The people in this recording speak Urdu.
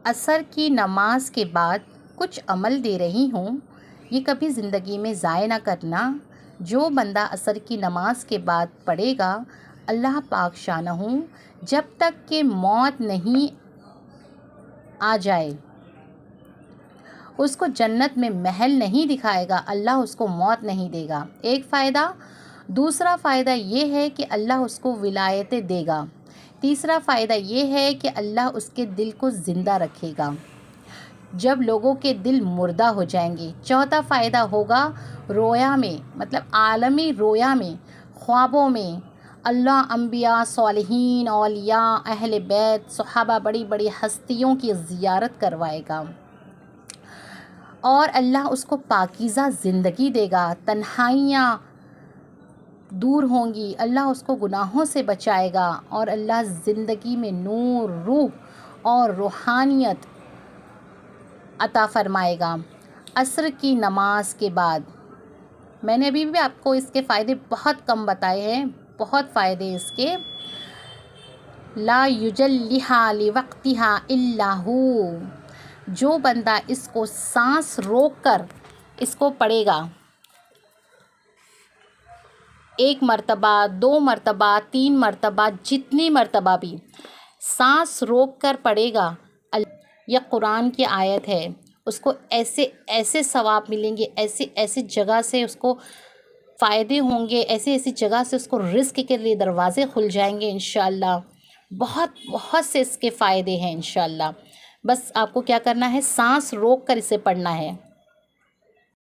عصر کی نماز کے بعد کچھ عمل دے رہی ہوں، یہ کبھی زندگی میں ضائع نہ کرنا۔ جو بندہ عصر کی نماز کے بعد پڑھے گا، اللہ پاک شانہ جب تک کہ موت نہیں آ جائے اس کو جنت میں محل نہیں دکھائے گا، اللہ اس کو موت نہیں دے گا۔ ایک فائدہ۔ دوسرا فائدہ یہ ہے کہ اللہ اس کو ولایتیں دے گا۔ تیسرا فائدہ یہ ہے کہ اللہ اس کے دل کو زندہ رکھے گا جب لوگوں کے دل مردہ ہو جائیں گے۔ چوتھا فائدہ ہوگا رویا میں، مطلب عالمی رویا میں، خوابوں میں اللہ انبیاء، صالحین، اولیاء، اہل بیت، صحابہ، بڑی بڑی ہستیوں کی زیارت کروائے گا اور اللہ اس کو پاکیزہ زندگی دے گا، تنہائیاں دور ہوں گی، اللہ اس کو گناہوں سے بچائے گا اور اللہ زندگی میں نور، روح اور روحانیت عطا فرمائے گا۔ عصر کی نماز کے بعد میں نے ابھی بھی آپ کو اس کے فائدے بہت کم بتائے ہیں، بہت فائدے اس کے۔ لا یجلیھا لوقتھا الا ہو، جو بندہ اس کو سانس روک کر اس کو پڑھے گا، ایک مرتبہ، 2 مرتبہ، 3 مرتبہ، جتنی مرتبہ بھی سانس روک کر پڑھے گا، یہ قرآن کی آیت ہے، اس کو ایسے ایسے ثواب ملیں گے، ایسی ایسی جگہ سے اس کو فائدے ہوں گے، ایسی ایسی جگہ سے اس کو رزق کے لیے دروازے کھل جائیں گے انشاءاللہ۔ بہت بہت سے اس کے فائدے ہیں انشاءاللہ۔ بس آپ کو کیا کرنا ہے، سانس روک کر اسے پڑھنا ہے۔